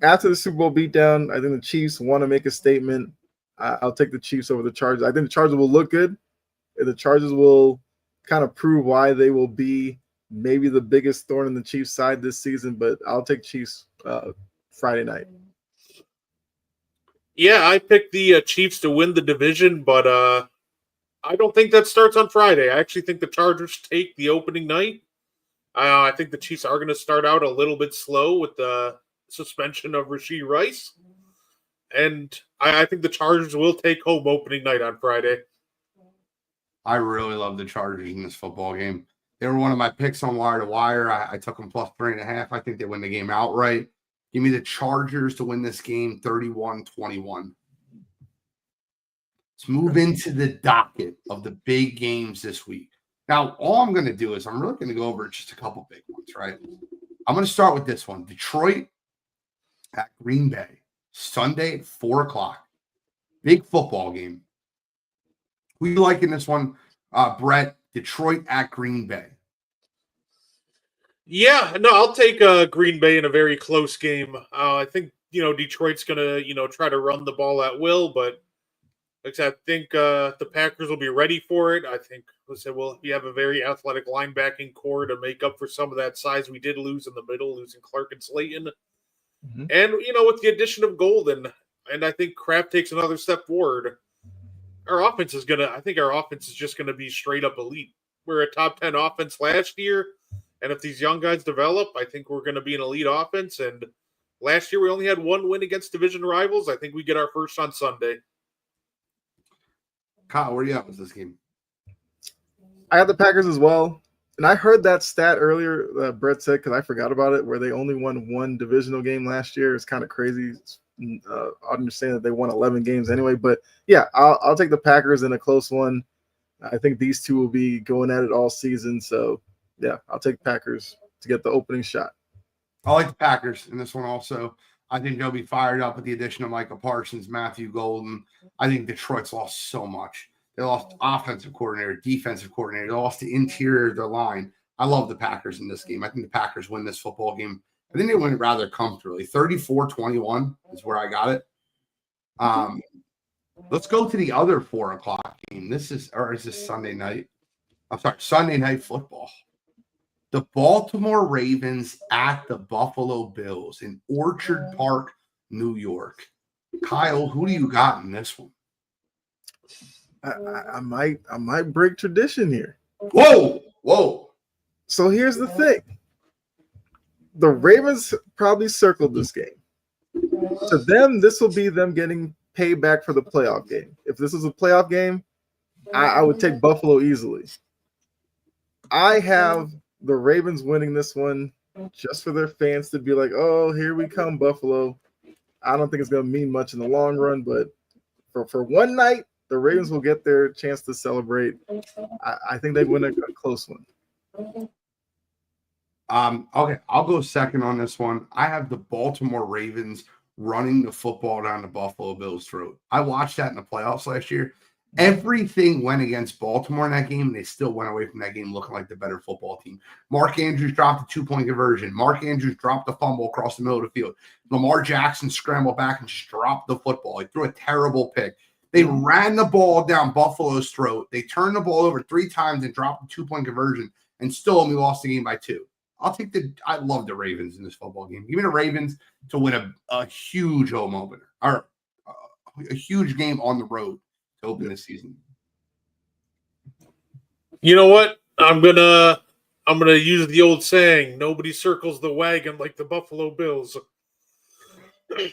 after the Super Bowl beatdown, I think the Chiefs want to make a statement. I'll take the Chiefs over the Chargers. I think the Chargers will look good. The Chargers will kind of prove why they will be maybe the biggest thorn in the Chiefs' side this season, but I'll take Chiefs Friday night. Yeah, I picked the Chiefs to win the division, but I don't think that starts on Friday. I actually think the Chargers take the opening night. I think the Chiefs are going to start out a little bit slow with the suspension of Rashee Rice. And I think the Chargers will take home opening night on Friday. I really love the Chargers in this football game. They were one of my picks on Wire to Wire. I took them plus 3.5. I think they win the game outright. Give me the Chargers to win this game 31-21. Let's move into the docket of the big games this week. Now, all I'm going to do is I'm really going to go over just a couple big ones, right? I'm going to start with this one. Detroit at Green Bay, Sunday at 4 o'clock. Big football game. Who you like in this one, Brett? Detroit at Green Bay. Yeah, no, I'll take Green Bay in a very close game. I think, Detroit's going to, try to run the ball at will, but like I said, I think the Packers will be ready for it. I think we have a very athletic linebacking core to make up for some of that size we did lose in the middle, losing Clark and Slayton. Mm-hmm. And, with the addition of Golden, and I think Kraft takes another step forward, our offense is just going to be straight up elite. We're a top 10 offense last year, and if these young guys develop, I think we're going to be an elite offense. And last year we only had one win against division rivals. I think we get our first on Sunday. Kyle, where are you at with this game? I got the Packers as well. And I heard that stat earlier that Brett said, because I forgot about it, where they only won one divisional game last year. It's kind of crazy. I understand that they won 11 games anyway. But, yeah, I'll take the Packers in a close one. I think these two will be going at it all season. So, yeah, I'll take Packers to get the opening shot. I like the Packers in this one also. I think they'll be fired up with the addition of Micah Parsons, Matthew Golden. I think Detroit's lost so much. They lost offensive coordinator, defensive coordinator. They lost the interior of their line. I love the Packers in this game. I think the Packers win this football game I think they win it rather comfortably. 34-21 is where I got it. Let's go to the other 4 o'clock game. Is this Sunday night? I'm sorry, Sunday Night Football. The Baltimore Ravens at the Buffalo Bills in Orchard Park, New York. Kyle, who do you got in this one? I might break tradition here. Whoa. So here's the thing. The Ravens probably circled this game. To them, this will be them getting payback for the playoff game. If this was a playoff game, I would take Buffalo easily. I have the Ravens winning this one just for their fans to be like, oh, here we come, Buffalo. I don't think it's going to mean much in the long run, but for one night, the Ravens will get their chance to celebrate. I think they win a close one. Okay, I'll go second on this one. I have the Baltimore Ravens running the football down the Buffalo Bills' throat. I watched that in the playoffs last year. Everything went against Baltimore in that game, and they still went away from that game looking like the better football team. Mark Andrews dropped a 2-point conversion. Mark Andrews dropped a fumble across the middle of the field. Lamar Jackson scrambled back and just dropped the football. He threw a terrible pick. They ran the ball down Buffalo's throat. They turned the ball over 3 times and dropped a 2-point conversion and still only lost the game by 2. I love the Ravens in this football game. Give me the Ravens to win a huge home opener or a huge game on the road to open this season. You know what? I'm gonna use the old saying, nobody circles the wagon like the Buffalo Bills.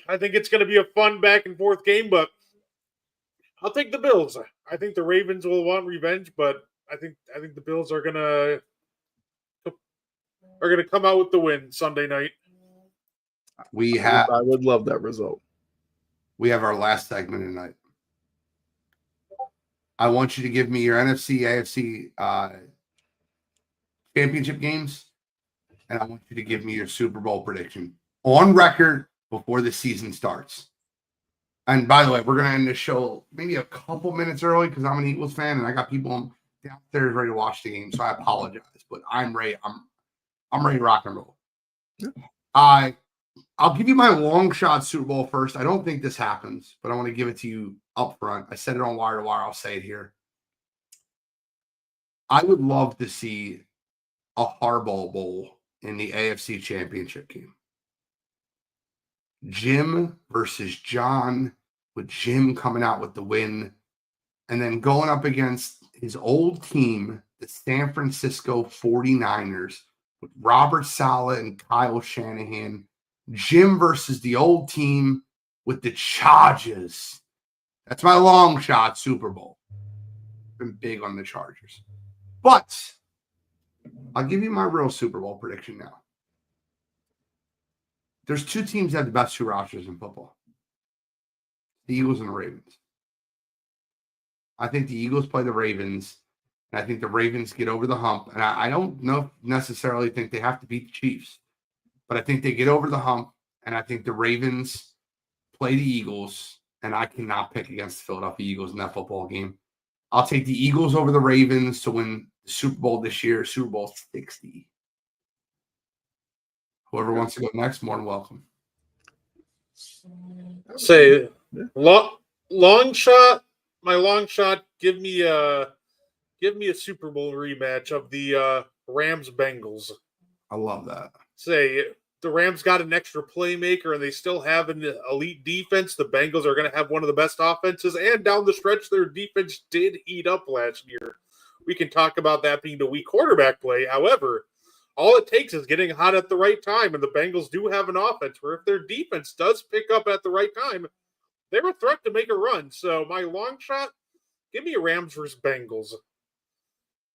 I think it's gonna be a fun back and forth game, but I'll take the Bills. I think the Ravens will want revenge, but I think the Bills are gonna come out with the win Sunday night. I would love that result. We have our last segment tonight. I want you to give me your NFC, AFC championship games, and I want you to give me your Super Bowl prediction on record before the season starts. And by the way, we're going to end this show maybe a couple minutes early because I'm an Eagles fan and I got people downstairs ready to watch the game, so I apologize. But I'm ready. I'm ready to rock and roll. Yeah. I'll give you my long shot Super Bowl first. I don't think this happens, but I want to give it to you up front. I said it on Wire to Wire. I'll say it here. I would love to see a Harbaugh Bowl in the AFC Championship game. Jim versus John, with Jim coming out with the win, and then going up against his old team, the San Francisco 49ers, with Robert Saleh and Kyle Shanahan. Jim versus the old team with the Chargers. That's my long shot Super Bowl. Been big on the Chargers. But I'll give you my real Super Bowl prediction now. There's 2 teams that have the best 2 rosters in football. The Eagles and the Ravens. I think the Eagles play the Ravens, and I think the Ravens get over the hump. And I don't necessarily think they have to beat the Chiefs. But I think they get over the hump, and I think the Ravens play the Eagles, and I cannot pick against the Philadelphia Eagles in that football game. I'll take the Eagles over the Ravens to win the Super Bowl this year, Super Bowl 60. Whoever wants to go next, more than welcome. Say, long shot, my long shot, give me a Super Bowl rematch of the Rams-Bengals. I love that. Say, the Rams got an extra playmaker and they still have an elite defense. The Bengals are going to have one of the best offenses, and down the stretch, their defense did heat up last year. We can talk about that being the weak quarterback play. However, all it takes is getting hot at the right time, and the Bengals do have an offense where if their defense does pick up at the right time, they're a threat to make a run. So my long shot, give me a Rams versus Bengals.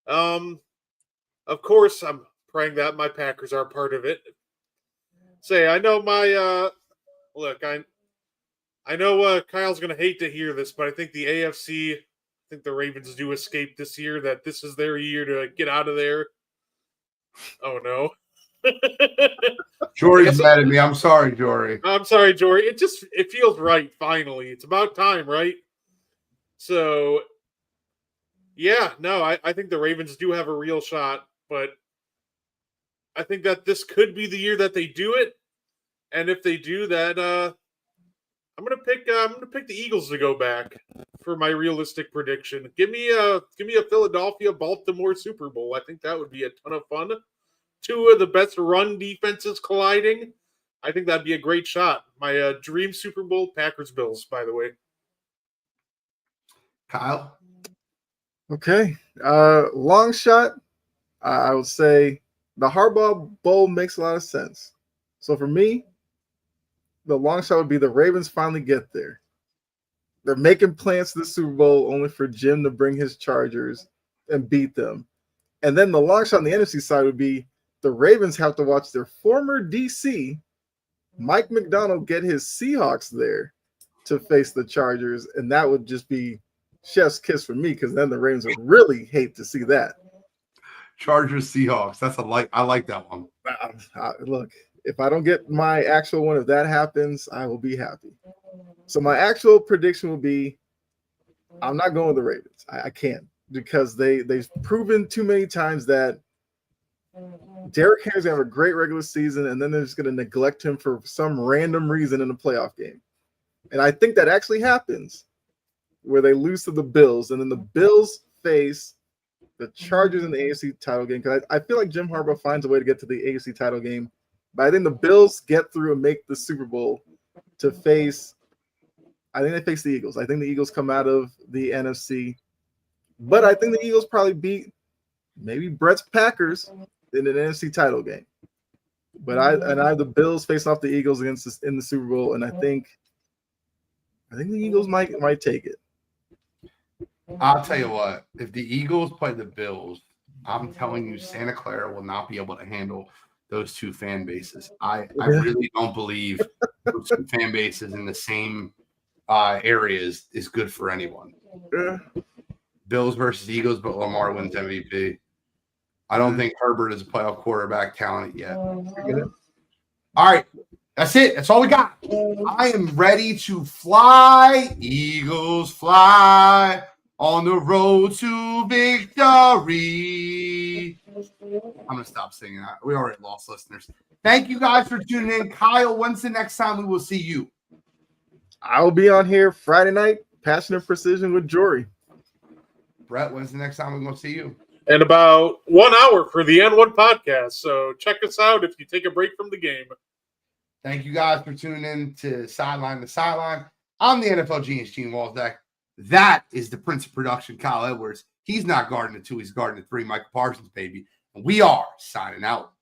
Of course, I'm praying that my Packers are part of it. Say, I know my look, I know Kyle's gonna hate to hear this, but I think the AFC, I think the Ravens do escape this year, that this is their year to get out of there. Oh no. Jory's mad at me. I'm sorry, Jory. I'm sorry, Jory. It feels right, finally. It's about time, right? So yeah, no, I think the Ravens do have a real shot, but I think that this could be the year that they do it, and if they do that, I'm gonna pick the Eagles to go back for my realistic prediction. Give me a Philadelphia Baltimore Super Bowl. I think that would be a ton of fun. Two of the best run defenses colliding. I think that'd be a great shot. My dream Super Bowl, Packers Bills, by the way. Kyle? Okay. Long shot, I would say the Harbaugh Bowl makes a lot of sense. So for me, the long shot would be the Ravens finally get there. They're making plans to the Super Bowl only for Jim to bring his Chargers and beat them. And then the long shot on the NFC side would be the Ravens have to watch their former DC, Mike McDonald, get his Seahawks there to face the Chargers. And that would just be chef's kiss for me, because then the Ravens would really hate to see that. Chargers Seahawks. I like that one. Look, if I don't get my actual one, if that happens, I will be happy. So my actual prediction will be, I'm not going with the Ravens. I can't, because they've proven too many times that Derrick Henry's gonna have a great regular season, and then they're just gonna neglect him for some random reason in a playoff game. And I think that actually happens, where they lose to the Bills, and then the Bills face the Chargers in the AFC title game. Because I feel like Jim Harbaugh finds a way to get to the AFC title game, but I think the Bills get through and make the Super Bowl to face. I think they face the Eagles. I think the Eagles come out of the NFC, but I think the Eagles probably beat maybe Brett's Packers in an NFC title game. But I have the Bills facing off the Eagles in the Super Bowl, and I think the Eagles might take it. I'll tell you what, if the Eagles play the Bills, I'm telling you, Santa Clara will not be able to handle those two fan bases. I really don't believe those two fan bases in the same areas is good for anyone. Yeah. Bills versus Eagles, but Lamar wins MVP. I don't think Herbert is a playoff quarterback talent yet. All right. That's it. That's all we got. I am ready to fly. Eagles fly on the road to victory. I'm going to stop singing that. We already lost listeners. Thank you guys for tuning in. Kyle, when's the next time we will see you? I will be on here Friday night, Passionate Precision with Jory. Brett, when's the next time we're going to see you? In about 1 hour for the N1 podcast. So check us out if you take a break from the game. Thank you guys for tuning in to Sideline to Sideline. I'm the NFL genius, Gene Walsdack. That is the Prince of Production, Kyle Edwards. He's not guarding the 2, he's guarding the 3, Michael Parsons, baby. And we are signing out.